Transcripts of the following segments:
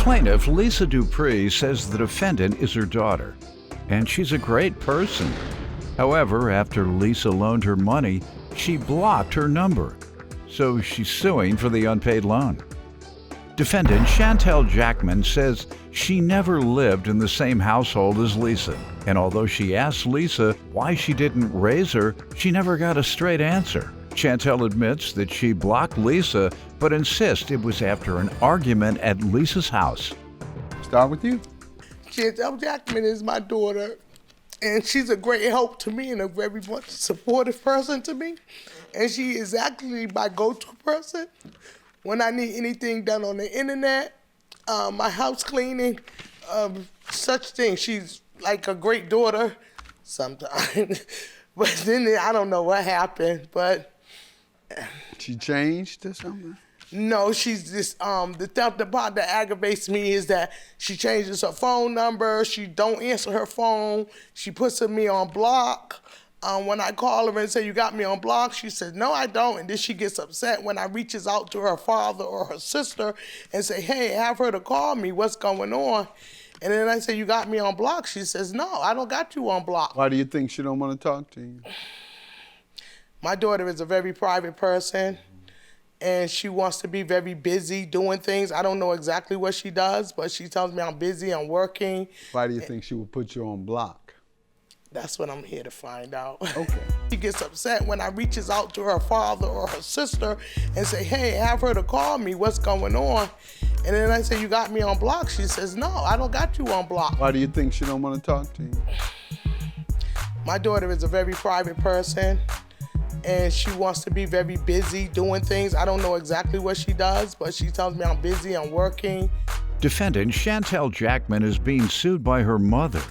Plaintiff Lisa Dupree says the defendant is her daughter, and she's a great person. However, after Lisa loaned her money, she blocked her number, so she's suing for the unpaid loan. Defendant Chantel Jackman says she never lived in the same household as Lisa, and although she asked Lisa why she didn't raise her, she never got a straight answer. Chantel admits that she blocked Lisa, but insists it was after an argument at Lisa's house. Start with you. Chantel Jackman is my daughter, and she's a great help to me and a very much supportive person to me. And she is actually my go-to person when I need anything done on the internet, my house cleaning, such things. She's like a great daughter sometimes. But then I don't know what happened, but. She changed or something? No, she's just, the part that aggravates me is that she changes her phone number, she don't answer her phone, she puts me on block. When I call her and say, you got me on block, she says, no, I don't. And then she gets upset when I reaches out to her father or her sister and say, hey, have her to call me, what's going on? And then I say, you got me on block? She says, no, I don't got you on block. Why do you think she don't want to talk to you? My daughter is a very private person, and she wants to be very busy doing things. I don't know exactly what she does, but she tells me I'm busy, I'm working. Why do you think she would put you on block? That's what I'm here to find out. Okay. She gets upset when I reaches out to her father or her sister and say, hey, have her to call me, what's going on? And then I say, you got me on block? She says, no, I don't got you on block. Why do you think she don't want to talk to you? My daughter is a very private person, and she wants to be very busy doing things. I don't know exactly what she does, but she tells me I'm busy, I'm working. Defendant Chantel Jackman is being sued by her mother,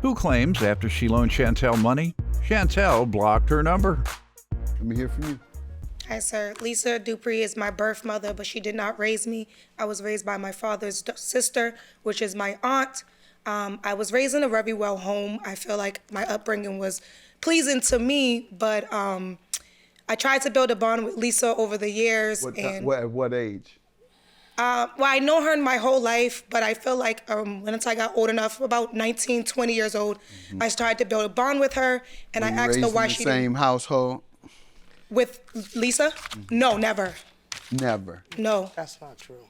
who claims after she loaned Chantel money, Chantel blocked her number. Let me hear from you. Hi, sir. Lisa Dupree is my birth mother, but she did not raise me. I was raised by my father's sister, which is my aunt. I was raised in a very well home. I feel like my upbringing was pleasing to me, but I tried to build a bond with Lisa over the years. At what age? Well, I know her my whole life, but I feel like once I got old enough, about 19, 20 years old, I started to build a bond with her, and I asked her why she didn't. Same household? With Lisa? No, never. Never? No. That's not true.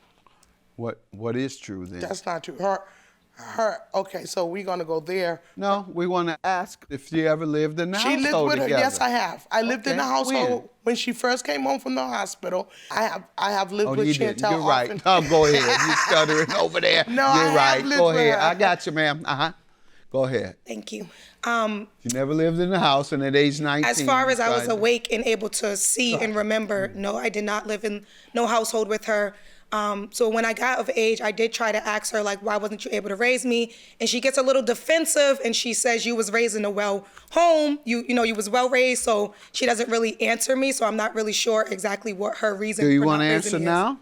What is true then? That's not true. Okay, so we're gonna go there. No, we want to ask if she ever lived in the She lived household with her. together. Yes, I have. I lived in the household When? when she first came home from the hospital. I have lived with you Chantel didn't. You're often. right. Oh, go ahead. You stuttering over there. No, You're I have right. lived Go with ahead. her. I got you, ma'am. Go ahead. Thank you. She never lived in the house, and at age 19. As far as I was awake and able to see and remember, no, I did not live in no household with her. So when I got of age, I did try to ask her, like, why wasn't you able to raise me? And she gets a little defensive, and she says you was raised in a well home. You was well raised, so she doesn't really answer me. So I'm not really sure exactly what her reason. Do you want to answer now?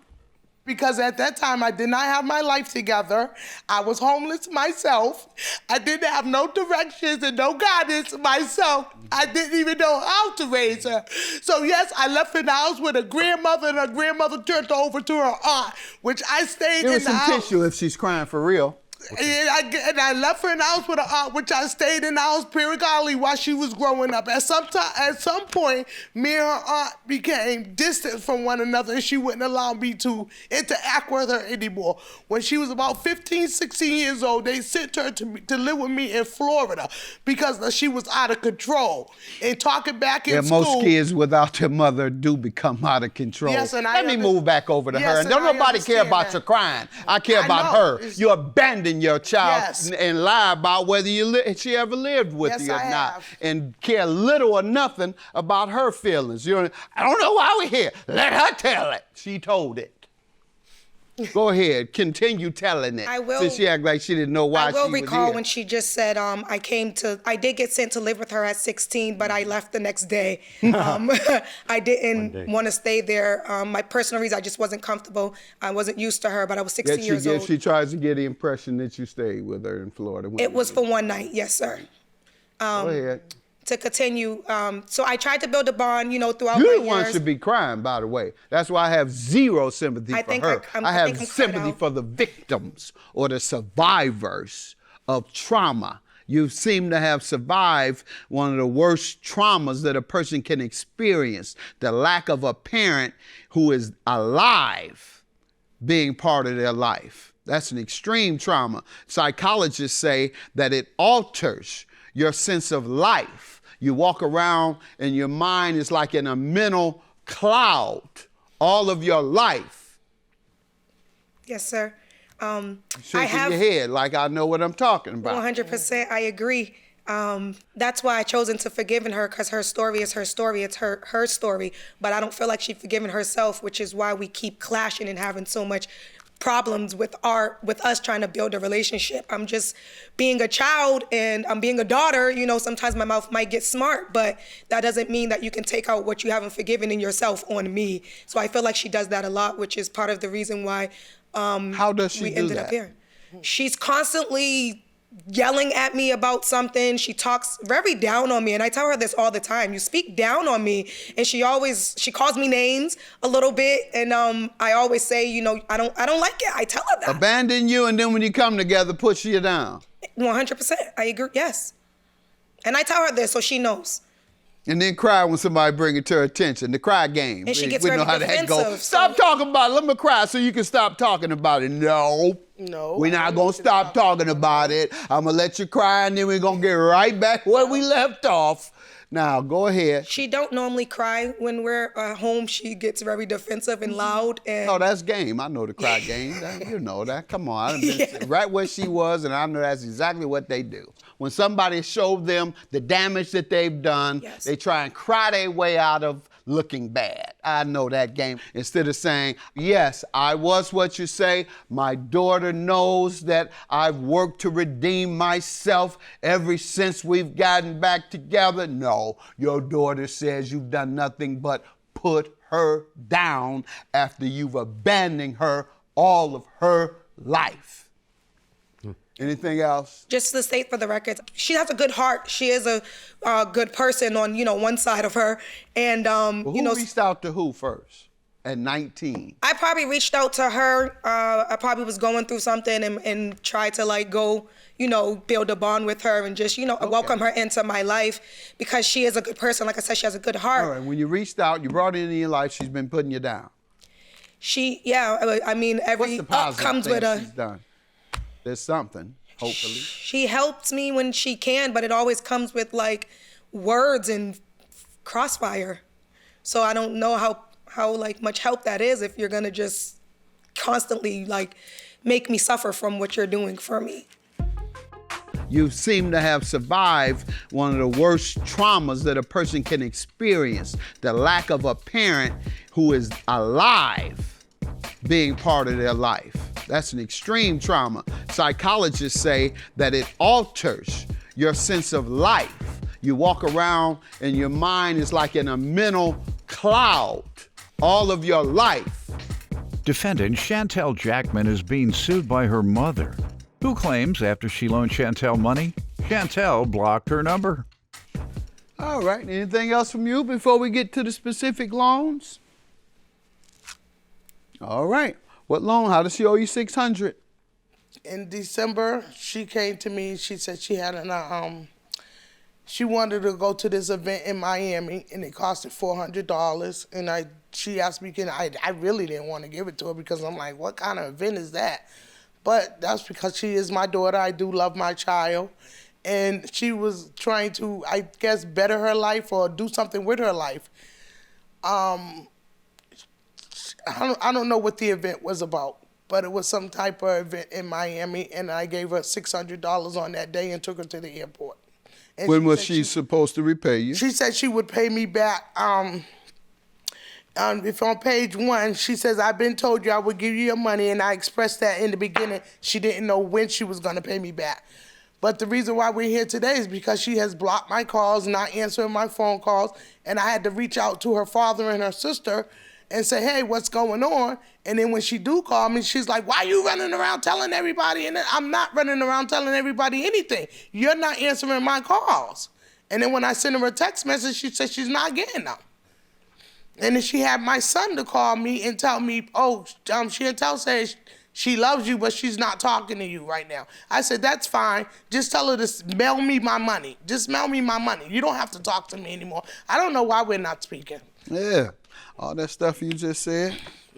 Because at that time, I did not have my life together. I was homeless myself. I didn't have no directions and no guidance myself. I didn't even know how to raise her. So yes, I left in the house with a grandmother, and her grandmother turned her over to her aunt, which I stayed in the house. Give her some tissue if she's crying for real. And I left her in the house with her aunt, which I stayed in the house periodically while she was growing up. At some point, me and her aunt became distant from one another, and she wouldn't allow me to interact with her anymore. When she was about 15, 16 years old, they sent her to live with me in Florida because she was out of control and talking back in school. Most kids without their mother do become out of control. Yes, and Let me move back over to her. And don't nobody care about your crying. I care about her. You abandon your child and lie about whether she ever lived with you or not, and care little or nothing about her feelings. I don't know why we're here. Let her tell it. She told it. Go ahead, continue telling it. I will. Since she acted like she didn't know why she was here. I will recall when she just said, I did get sent to live with her at 16, but I left the next day. I didn't want to stay there. My personal reason, I just wasn't comfortable. I wasn't used to her, but I was 16 years old. She tries to get the impression that you stayed with her in Florida. It was for one night, yes, sir. Go ahead. to continue. So I tried to build a bond, throughout You my the one years. should be crying, by the way. That's why I have zero sympathy for her. I have sympathy for the victims or the survivors of trauma. You seem to have survived one of the worst traumas that a person can experience, the lack of a parent who is alive being part of their life. That's an extreme trauma. Psychologists say that it alters your sense of life. You walk around and your mind is like in a mental cloud all of your life. Yes, sir. Shaking your head like I know what I'm talking about. 100%, I agree. That's why I chosen to forgive her, because her story is her story. It's her story. But I don't feel like she's forgiven herself, which is why we keep clashing and having so much problems with us trying to build a relationship. I'm just being a child and I'm being a daughter. Sometimes my mouth might get smart, but that doesn't mean that you can take out what you haven't forgiven in yourself on me. So I feel like she does that a lot, which is part of the reason why how does she we do ended that? up here. She's constantly yelling at me about something. She talks very down on me, and I tell her this all the time. You speak down on me, and she calls me names a little bit, and I always say, I don't like it. I tell her that. Abandon you, and then when you come together, push you down. 100%. I agree. Yes. And I tell her this so she knows. And then cry when somebody bring it to her attention. The cry game. And she gets we very know how that defensive. goes. Stop talking about it. Let me cry so you can stop talking about it. No. We're not going to stop talking about it. I'm going to let you cry, and then we're going to get right back where we left off. Now, go ahead. She don't normally cry when we're at home. She gets very defensive and loud. And Oh, that's game. I know the cry game. You know that. Come on. I've been right where she was, and I know that's exactly what they do. When somebody showed them the damage that they've done, Yes. they try and cry their way out of looking bad. I know that game. Instead of saying, yes, I was what you say. My daughter knows that I've worked to redeem myself ever since we've gotten back together. No, your daughter says you've done nothing but put her down after you've abandoned her all of her life. Anything else? just to state for the record, she has a good heart. She is a good person on, one side of her. And, Well, who reached out to who first at 19? I probably reached out to her. I probably was going through something and tried to go, build a bond with her and just, welcome her into my life, because she is a good person. Like I said, she has a good heart. All right, when you reached out, you brought her into your life, she's been putting you down. Every What's the up positive comes thing with she's done? There's something, hopefully. She helps me when she can, but it always comes with words and crossfire. So I don't know how much help that is if you're gonna just constantly make me suffer from what you're doing for me. You seem to have survived one of the worst traumas that a person can experience, the lack of a parent who is alive being part of their life. That's an extreme trauma. Psychologists say that it alters your sense of life. You walk around and your mind is like in a mental cloud all of your life. Defendant Chantel Jackman is being sued by her mother, who claims after she loaned Chantel money, Chantel blocked her number. All right, anything else from you before we get to the specific loans? All right. What loan? How does she owe you $600? In December, she came to me. She said she had she wanted to go to this event in Miami, and it costed $400. And she asked me, I really didn't want to give it to her because I'm like, what kind of event is that? But that's because she is my daughter. I do love my child. And she was trying to, I guess, better her life or do something with her life. I don't know what the event was about, but it was some type of event in Miami, and I gave her $600 on that day and took her to the airport. And when was she supposed to repay you? She said she would pay me back. If on page 1, she says, I've been told you I would give you your money, and I expressed that in the beginning. She didn't know when she was going to pay me back. But the reason why we're here today is because she has blocked my calls, not answering my phone calls, and I had to reach out to her father and her sister and say, hey, what's going on? And then when she do call me, she's like, why are you running around telling everybody? And I'm not running around telling everybody anything. You're not answering my calls. And then when I sent her a text message, she said she's not getting them. And then she had my son to call me and tell me, oh, Chantel says she loves you, but she's not talking to you right now. I said, that's fine. Just tell her to mail me my money. Just mail me my money. You don't have to talk to me anymore. I don't know why we're not speaking. Yeah, all that stuff you just said.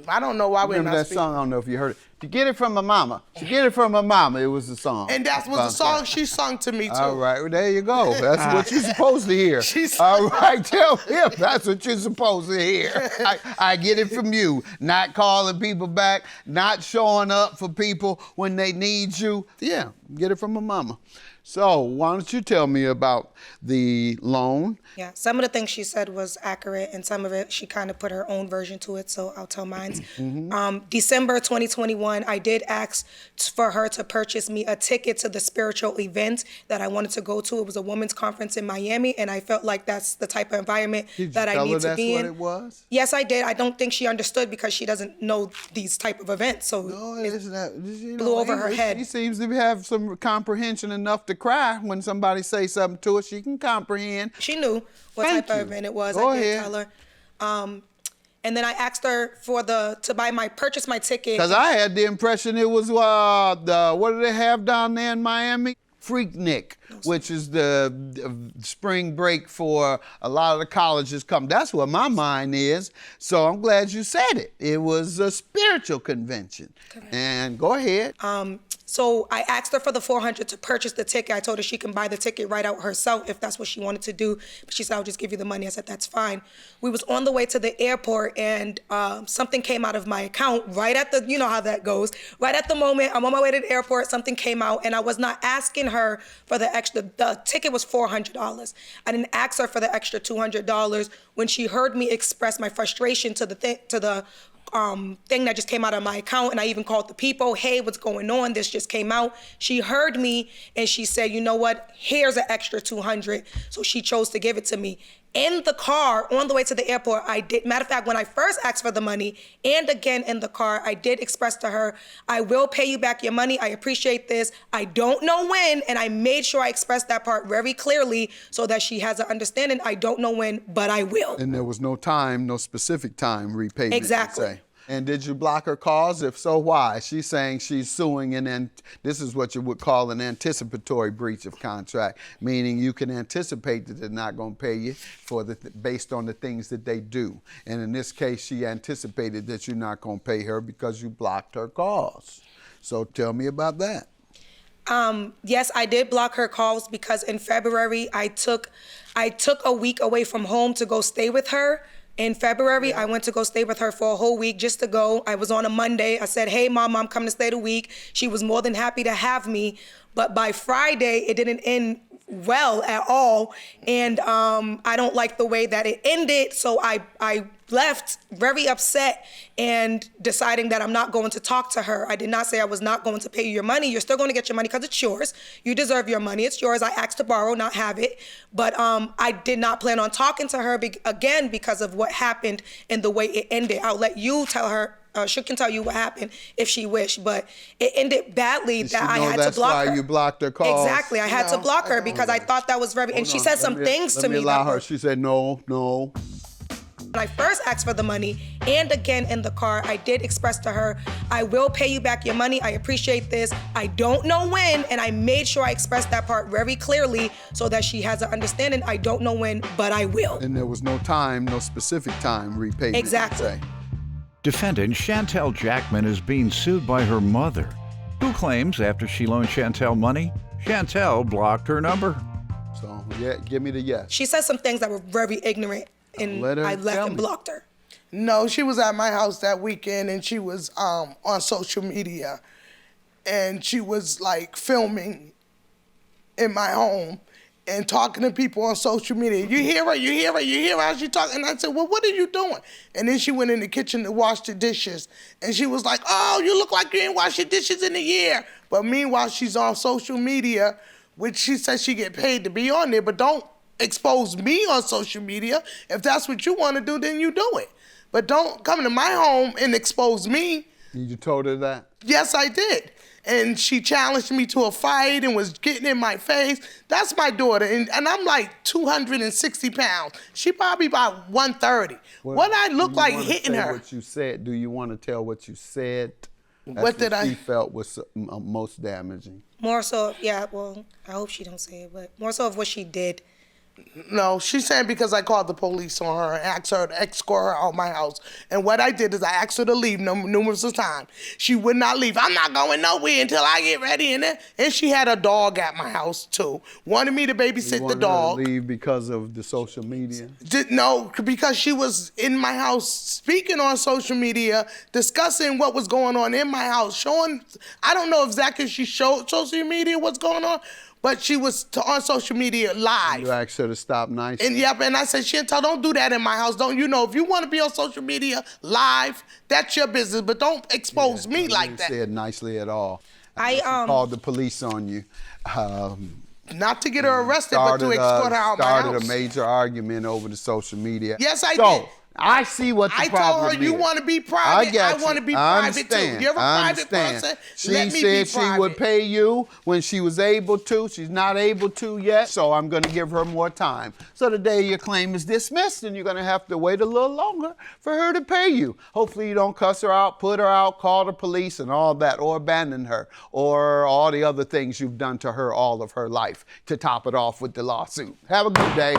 I don't know why we're not Remember that speaking. song? I don't know if you heard it. To get it from my mama. To get it from my mama. It was the song. And that was the song she sung to me, too. All right, well, there you go. That's what you're supposed to hear. All right, tell him that's what you're supposed to hear. I get it from you. Not calling people back, not showing up for people when they need you. Yeah, get it from my mama. So why don't you tell me about the loan? Yeah, some of the things she said was accurate, and some of it, she kind of put her own version to it, so I'll tell mine. December 2021, I did ask for her to purchase me a ticket to the spiritual event that I wanted to go to. It was a women's conference in Miami, and I felt like that's the type of environment that I need to be in. Did you tell her that's what it was? Yes, I did. I don't think she understood because she doesn't know these type of events, so No, it it's not. blew over her head. She seems to have some comprehension enough to cry when somebody says something to her. She can comprehend. She knew what Thank type you. of event it was. Go I did ahead. tell her. And then I asked her to purchase my ticket. Because I had the impression it was, what do they have down there in Miami? Freaknik, which is the spring break for a lot of the colleges come. That's what my mind is. So I'm glad you said it. It was a spiritual convention. Correct. And go ahead. So I asked her for the $400 to purchase the ticket. I told her she can buy the ticket right out herself if that's what she wanted to do. But she said, I'll just give you the money. I said, that's fine. We was on the way to the airport and something came out of my account right at the, you know how that goes. Right at the moment, I'm on my way to the airport, something came out and I was not asking her for the extra, the ticket was $400. I didn't ask her for the extra $200 when she heard me express my frustration to the thing that just came out of my account, and I even called the people, hey, what's going on? This just came out. She heard me and she said, you know what? Here's an extra $200. So she chose to give it to me. In the car, on the way to the airport, I did, matter of fact, when I first asked for the money, and again in the car, I did express to her, I will pay you back your money. I appreciate this. I don't know when, and I made sure I expressed that part very clearly so that she has an understanding. I don't know when, but I will. And there was no time, no specific time repayment. Exactly. You say. And did you block her calls? If so, why? She's saying she's suing, and this is what you would call an anticipatory breach of contract, meaning you can anticipate that they're not going to pay you based on the things that they do. And in this case, she anticipated that you're not going to pay her because you blocked her calls. So tell me about that. Yes, I did block her calls because in February, I took a week away from home to go stay with her. In February, I went to go stay with her for a whole week just to go. I was on a Monday. I said, hey, Mom, I'm coming to stay the week. She was more than happy to have me. But by Friday, it didn't end well at all. And I don't like the way that it ended. So I left very upset and deciding that I'm not going to talk to her. I did not say I was not going to pay you your money. You're still going to get your money because it's yours. You deserve your money. It's yours. I asked to borrow, not have it. But I did not plan on talking to her again because of what happened and the way it ended. I'll let you tell her. She can tell you what happened if she wished, but it ended badly that I had to block her. That's why you blocked her calls? Exactly. I had to block her because I thought that was very, and she said some things to me. Let me allow her. She said, no. When I first asked for the money, and again in the car, I did express to her, I will pay you back your money. I appreciate this. I don't know when, and I made sure I expressed that part very clearly so that she has an understanding. I don't know when, but I will. And there was no time, no specific time repayment. Exactly. Defendant Chantel Jackman is being sued by her mother, who claims after she loaned Chantel money, Chantel blocked her number. So, yeah, give me the yes. She said some things that were very ignorant, and I left and blocked her. No, she was at my house that weekend, and she was on social media, and she was like filming in my home and talking to people on social media. You hear her how she talking? And I said, well, what are you doing? And then she went in the kitchen to wash the dishes, and she was like, oh, you look like you ain't washed your dishes in a year. But meanwhile, she's on social media, which she says she get paid to be on there, but don't expose me on social media. If that's what you want to do, then you do it. But don't come to my home and expose me. You told her that? Yes, I did. And she challenged me to a fight and was getting in my face. That's my daughter, and I'm like 260 pounds. She probably about 130. What I look like hitting her? What you said? Do you want to tell what you said? What did I? She felt was most damaging. More so, yeah. Well, I hope she don't say it, but more so of what she did. No, she's saying because I called the police on her and asked her to escort her out of my house. And what I did is I asked her to leave numerous times. She would not leave. I'm not going nowhere until I get ready. And she had a dog at my house too. Wanted me to babysit the dog. Her to leave because of the social media? No, because she was in my house speaking on social media, discussing what was going on in my house, showing, I don't know exactly if she showed social media what's going on, but she was on social media live. You asked her to stop nice. And and I said, Chantal, don't do that in my house. Don't you know? If you want to be on social media live, that's your business. But don't expose me like that. You said nicely at all. I called the police on you. Not to get her arrested, but to escort her out my house. Started a major argument over the social media. Yes, I did. I see what the problem is. I told her, you want to be private, I want to be private too. You're a private person, let me be private. She said she would pay you when she was able to. She's not able to yet, so I'm going to give her more time. So the day your claim is dismissed, and you're going to have to wait a little longer for her to pay you. Hopefully you don't cuss her out, put her out, call the police and all that, or abandon her, or all the other things you've done to her all of her life to top it off with the lawsuit. Have a good day.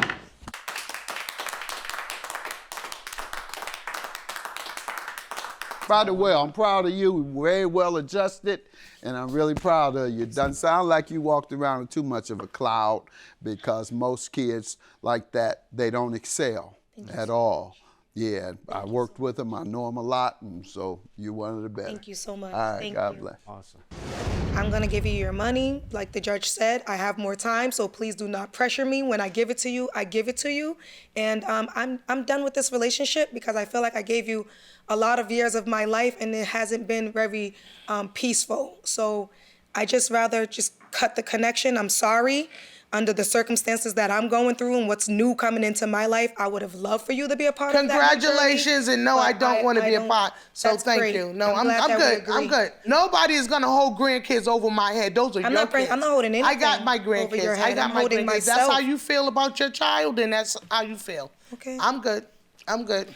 By the way, I'm proud of you. Very well adjusted, and I'm really proud of you. It doesn't sound like you walked around with too much of a cloud, because most kids like that, they don't excel at all. Yeah, I worked with them. I know them a lot, and so you're one of the best. Thank you so much. All right, God bless. Awesome. I'm gonna give you your money. Like the judge said, I have more time, so please do not pressure me. When I give it to you, I give it to you. And I'm done with this relationship because I feel like I gave you a lot of years of my life and it hasn't been very peaceful. So I just rather just cut the connection. I'm sorry. Under the circumstances that I'm going through and what's new coming into my life, I would have loved for you to be a part of that. Congratulations, and no, I don't want to be a part. So thank you. No, I'm good. I'm good. Nobody is gonna hold grandkids over my head. Those are your kids. I'm not holding anything. I got my grandkids. Over your head. I got I'm my holding grandkids. myself. That's how you feel about your child, and that's how you feel. Okay. I'm good. I'm good.